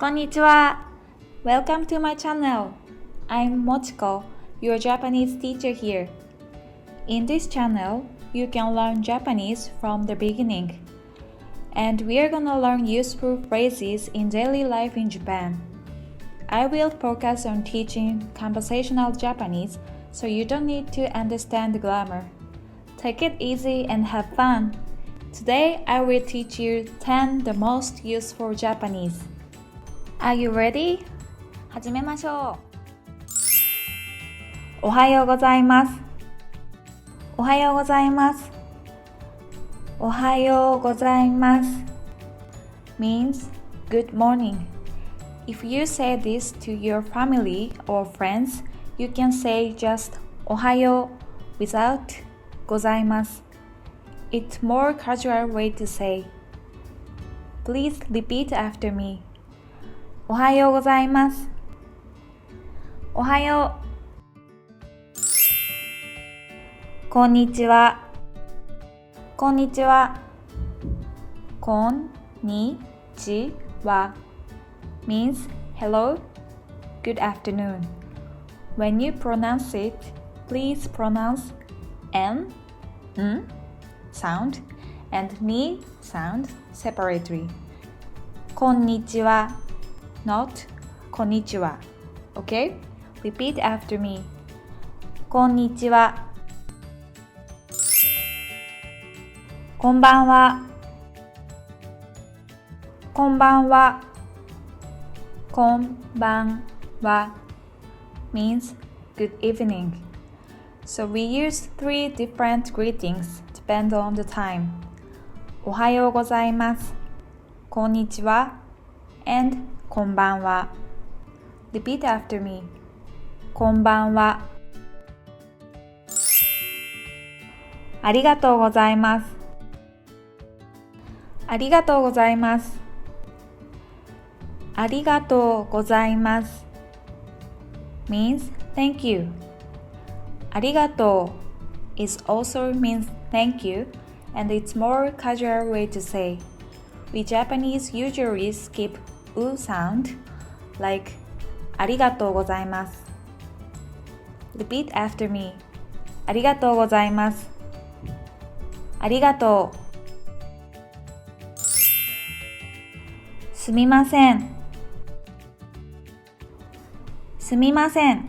こんにちは。Welcome to my channel. I'm Mochiko, your Japanese teacher here. In this channel, you can learn Japanese from the beginning. And we are gonna learn useful phrases in daily life in Japan. I will focus on teaching conversational Japanese, so you don't need to understand the grammar. Take it easy and have fun. Today, I will teach you 10 the most useful Japanese. Are you ready? 始めましょう。おはようございます。おはようございます。おはようございます means good morning. If you say this to your family or friends, you can say just おはよう without ございます。It's more casual way to say. Please repeat after me. おはようございます。おはよう。こんにちは。こんにちは。こんにちは means hello, good afternoon. When you pronounce it, please pronounce n sound and ni sound separately. こんにちは not こんにちは Okay? Repeat after me. こんにちは。こんばんは。こんばんは。こんばんは means good evening. So we use 3 different greetings depend on the time. おはようございます。こんにちは and こんばんは。Repeat after me. こんばんは。ありがとうございます。ありがとうございます。ありがとうございます means thank you. ありがとう is also means thank you, and it's more casual way to say. We Japanese usually skip u sound like ありがとうございます。Repeat after me. ありがとうございます。ありがとう。すみません。すみません。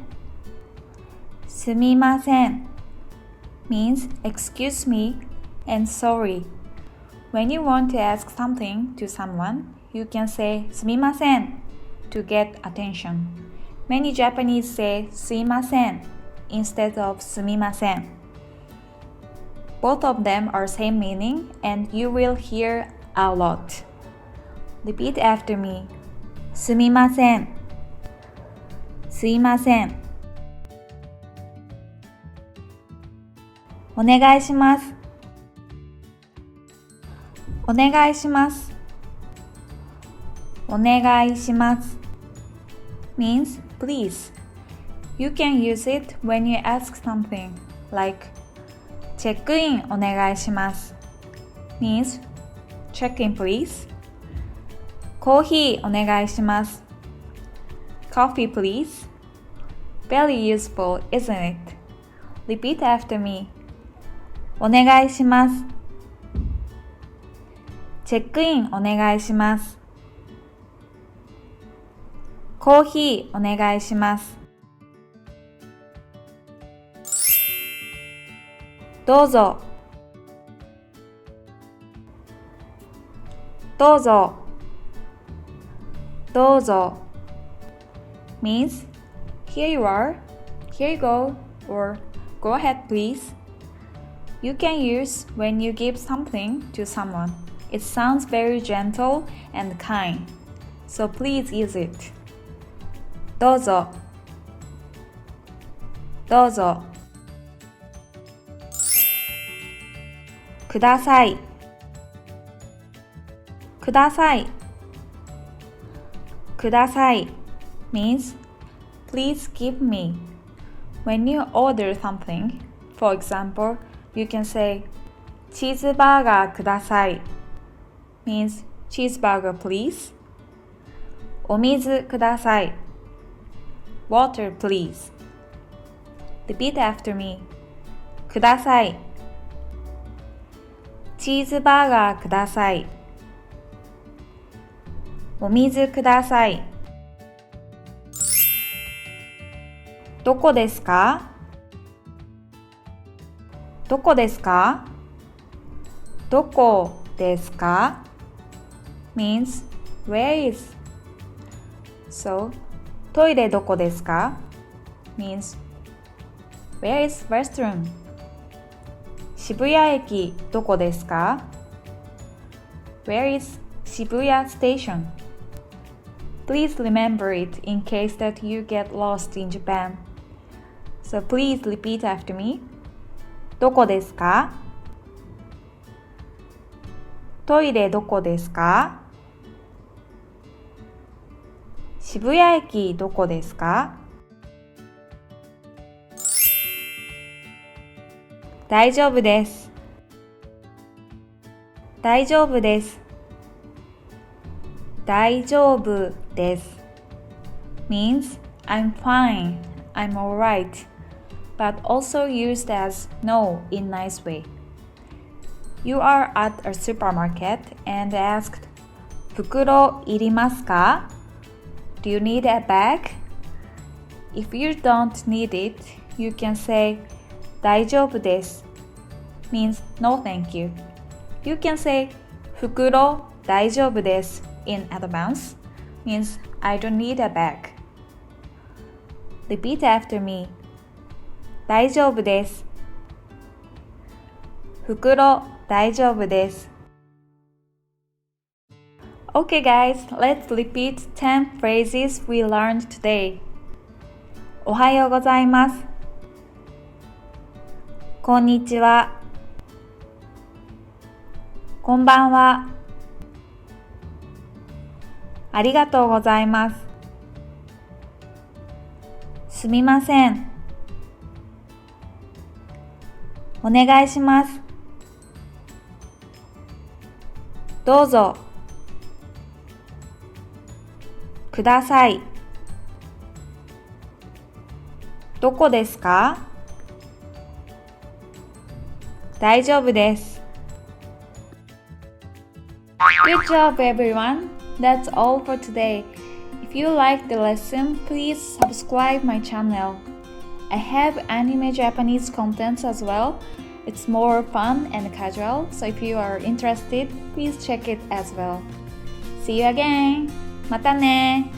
すみません means excuse me and sorry. When you want to ask something to someone, you can say すみません to get attention. Many Japanese say すいません instead of すみません. Both of them are same meaning, and you will hear a lot. Repeat after me. すみません。すいません。お願いします。お願いします。お願いします means please. You can use it when you ask something like チェックインお願いします means check in please. コーヒーお願いします Coffee please. Very useful, isn't it? Repeat after me. お願いします。チェックインお願いします。コーヒーお願いします。どうぞ。どうぞ。どうぞ means here you are, here you go, or go ahead please. You can use when you give something to someone. It sounds very gentle and kind, so please use it. どうぞ。どうぞ。ください。ください。ください means please give me. When you order something, for example, you can say チーズバーガーください means cheeseburger please. お水ください。Water, please. Repeat after me. ください。チーズバーガーください。お水ください。どこですか？どこですか？どこですか means where is. So, トイレどこですか means where is restroom. 渋谷駅どこですか Where is Shibuya Station? Please remember it in case that you get lost in Japan. So please repeat after me. どこですか？トイレどこですか？渋谷駅どこですか？大丈夫です。大丈夫です。大丈夫です means I'm fine, I'm alright, but also used as no in nice way. You are at a supermarket and asked, 袋いりますか? Do you need a bag? If you don't need it, you can say 大丈夫です means no thank you. You can say 袋大丈夫です in advance means I don't need a bag. Repeat after me. 大丈夫です。袋大丈夫です。Okay guys, let's repeat 10 phrases we learned today. おはようございます。こんにちは。こんばんは。ありがとうございます。すみません。お願いします。どうぞ。ください。どこですか？大丈夫です。Good job, everyone! That's all for today. If you like the lesson, please subscribe my channel. I have anime Japanese contents as well. It's more fun and casual, so if you are interested, please check it as well. See you again! またね!